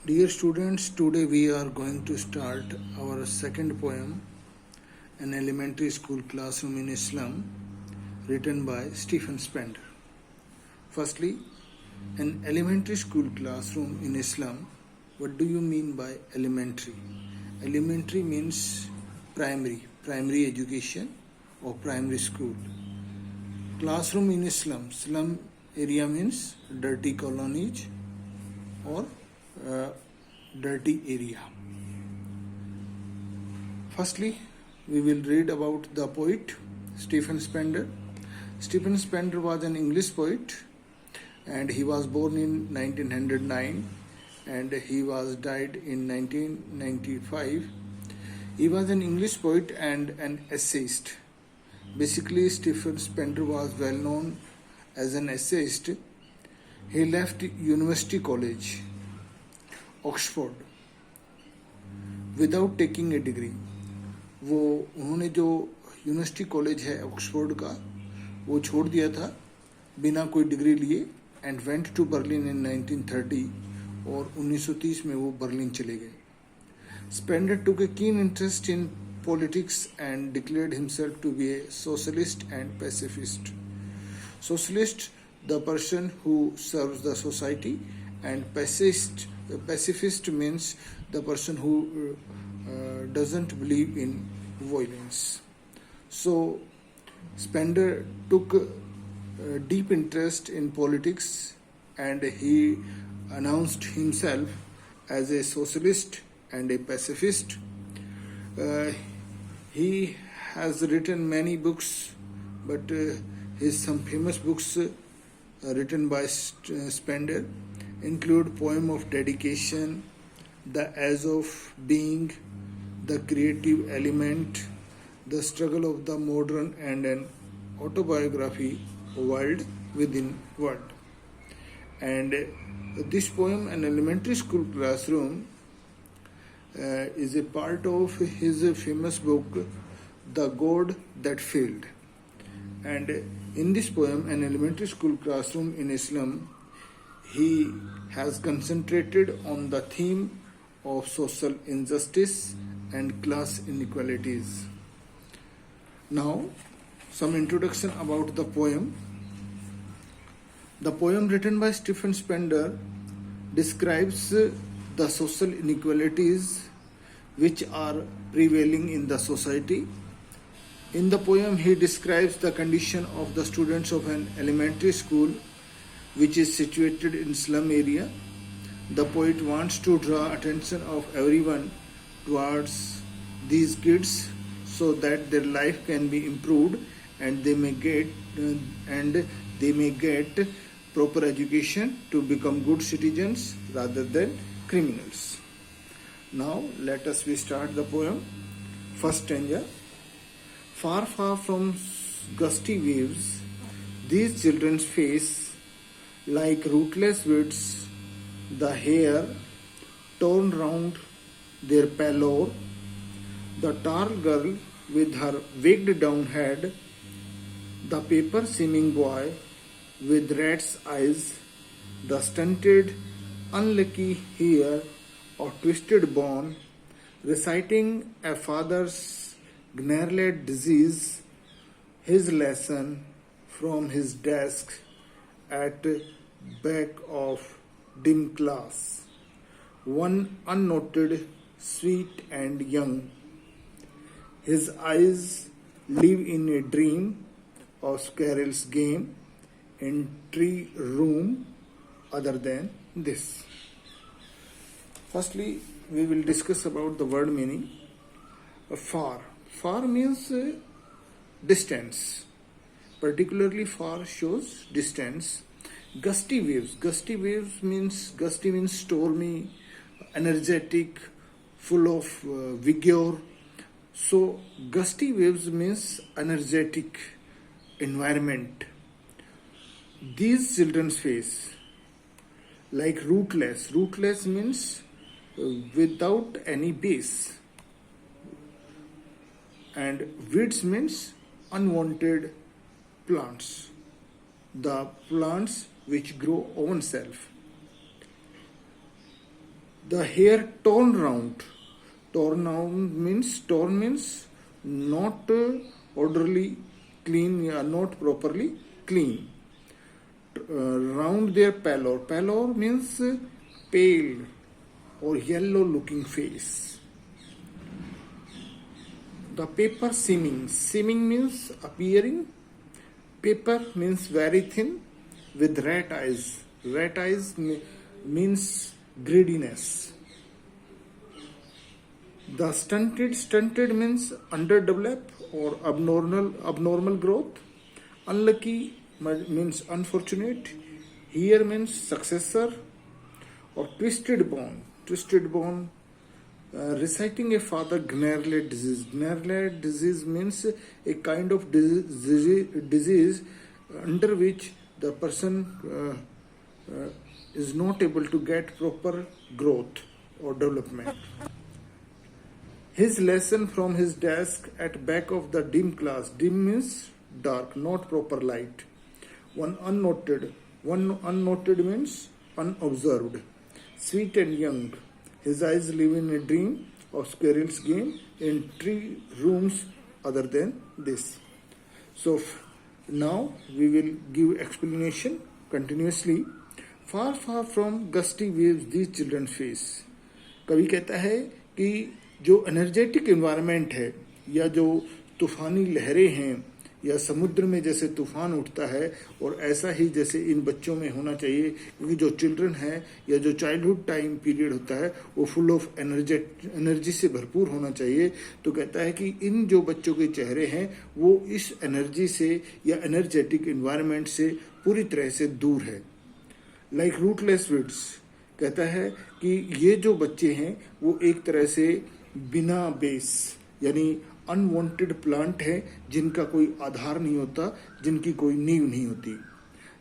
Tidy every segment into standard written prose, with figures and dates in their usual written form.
Dear students, today we are going to start our second poem, An Elementary School Classroom in Islam, written by Stephen Spender. Firstly, an elementary school classroom in Islam. What do you mean by elementary? Elementary means primary education or primary school. Classroom in Islam, slum area means dirty colonies or dirty area. Firstly, we will read about the poet Stephen Spender. Stephen Spender was an English poet and he was born in 1909 and he was died in 1995. He was an English poet and an essayist. Basically, Stephen Spender was well known as an essayist. He left University College, Oxford without taking a degree. उन्होंने जो university college है Oxford का वो छोड़ दिया था बिना कोई डिग्री लिए and went to Berlin in 1930 और 1930 में वो बर्लिन चले गए. Spender took a keen interest in politics and declared himself to be a socialist and pacifist. Socialist the person who serves the society and pacifist means the person who doesn't believe in violence. So Spender took deep interest in politics and he announced himself as a socialist and a pacifist. He has written many books, but some famous books written by Spender include Poem of Dedication, The As of Being, The Creative Element, The Struggle of the Modern, and an autobiography, World Within World. And this poem, An Elementary School Classroom, is a part of his famous book, The God That Failed. And in this poem, An Elementary School Classroom in Islam, he has concentrated on the theme of social injustice and class inequalities. Now, some introduction about the poem. The poem written by Stephen Spender describes the social inequalities which are prevailing in the society. In the poem, he describes the condition of the students of an elementary school which is situated in slum area. The poet wants to draw attention of everyone towards these kids so that their life can be improved and they may get proper education to become good citizens rather than criminals. Now let us start the poem. First stanza. Far, far from gusty waves, these children's face like rootless weeds, the hair torn round their pallor, the tall girl with her wigged down head, the paper-seeming boy with rat's eyes, the stunted, unlucky hair of twisted bone, reciting a father's gnarled disease, his lesson from his desk at back of dim class, one unnoted, sweet and young. His eyes live in a dream of squirrel's game in tree room other than this. Firstly, we will discuss about the word meaning. Far. Far means distance. Particularly far shows distance. Gusty waves. Gusty means stormy, energetic, full of vigor. So gusty waves means energetic environment. These children's face like rootless. Rootless means without any base. And weeds means unwanted plants. The plants which grow own self. The hair torn round. Torn means not orderly, clean, not properly clean. Round their pallor. Pallor means pale or yellow looking face. The paper seeming. Seeming means appearing. Paper means very thin with rat eyes. Rat eyes means greediness. The stunted means underdeveloped or abnormal growth. Unlucky means unfortunate. Here means successor. Or twisted bone. Reciting a father Gnerlet disease. Gnerlet disease means a kind of disease under which the person is not able to get proper growth or development. His lesson from his desk at back of the dim class. Dim means dark, not proper light. One unnoted means unobserved. Sweet and young. His eyes live in a dream of squirrel's game in 3 rooms other than this. So now we will give explanation continuously. Far from gusty waves these children face. कवि कहता है कि जो energetic environment है या जो तूफानी लहरें हैं या समुद्र में जैसे तूफान उठता है और ऐसा ही जैसे इन बच्चों में होना चाहिए, क्योंकि जो चिल्ड्रन है या जो चाइल्डहुड टाइम पीरियड होता है वो फुल ऑफ एनर्जी से भरपूर होना चाहिए. तो कहता है कि इन जो बच्चों के चेहरे हैं वो इस एनर्जी से या एनर्जेटिक एनवायरनमेंट से पूरी तरह से दूर है. लाइक रूटलेस वीड्स, कहता है कि ये जो बच्चे हैं वो एक तरह से बिना बेस यानी अनवांटेड प्लांट है जिनका कोई आधार नहीं होता, जिनकी कोई नींव नहीं होती.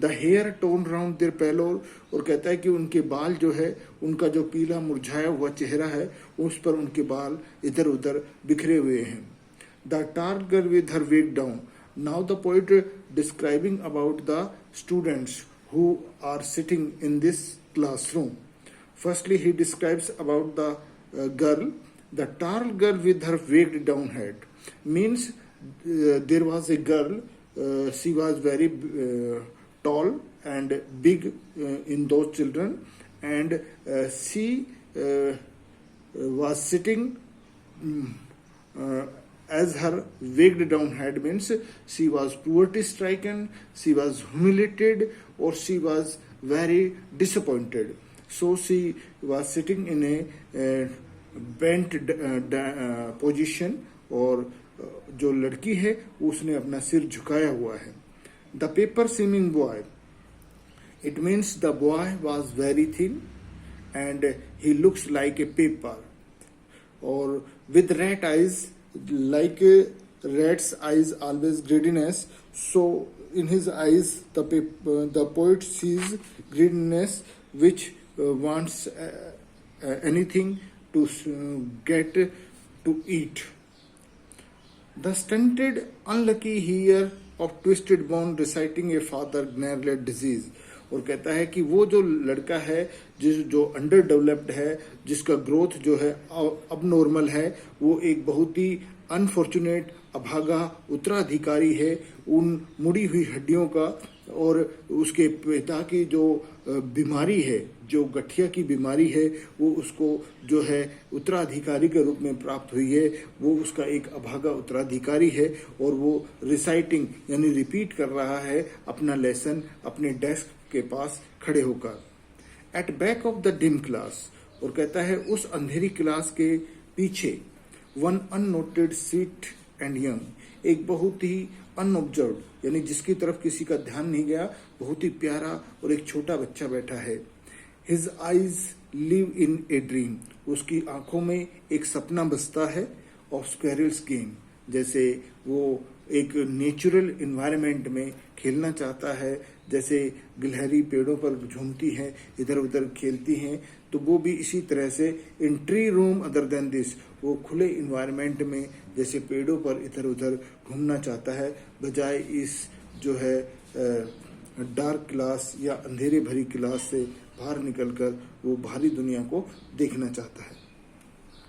The hair torn round their pallor, और कहता है कि उनके बाल जो है, उनका जो पीला मुरझाया हुआ चेहरा है उस पर उनके बाल इधर उधर बिखरे हुए हैं. The tall girl with her weighed down. Now the poet describing about the students who are sitting in this classroom. Firstly, he describes about the girl. The tall girl with her wagged down head means there was a girl. She was very tall and big in those children, and she was sitting. As her wagged down head means she was poverty stricken, she was humiliated, or she was very disappointed. So she was sitting in a bent position, और जो लड़की है उसने अपना सिर झुकाया हुआ है. The paper seeming boy, it means the boy was very thin and he looks like a paper, or with rat eyes, like rat's eyes always greediness. So in his eyes the poet sees greediness, which wants anything to get to eat. The stunted unlucky here of twisted bone reciting a father Gnerlet disease. और कहता है कि वो जो लड़का है जो under developed है, जिसका ग्रोथ जो है अब नॉर्मल है, वो एक बहुत ही अनफॉर्चुनेट अभागा उत्तराधिकारी है उन मुड़ी हुई हड्डियों का, और उसके पिता की जो बीमारी है, जो गठिया की बीमारी है, वो उसको जो है उत्तराधिकारी के रूप में प्राप्त हुई है. वो उसका एक अभागा उत्तराधिकारी है और वो रिसाइटिंग यानी रिपीट कर रहा है अपना लेसन अपने डेस्क के पास खड़े होकर. At back of the dim class, और कहता है उस अंधेरी क्लास के पीछे one unnoted sweet and young, एक बहुत ही अनऑब्जर्व यानी जिसकी तरफ किसी का ध्यान नहीं गया, बहुत ही प्यारा और एक छोटा बच्चा बैठा है. His eyes live in a dream, उसकी आंखों में एक सपना बसता है. ऑफ स्क्वेरल्स गेम, जैसे वो एक नेचुरल इन्वायरमेंट में खेलना चाहता है, जैसे गिलहरी पेड़ों पर झूमती हैं, इधर उधर खेलती हैं, तो वो भी इसी तरह से in tree room other than this, वो खुले इन्वायरमेंट में जैसे पेड़ों पर इधर उधर घूमना चाहता है, बजाय इस जो है डार्क क्लास या अंधेरे भरी क्लास से बाहर निकलकर वो बाहरी दुनिया को देखना चाहता है।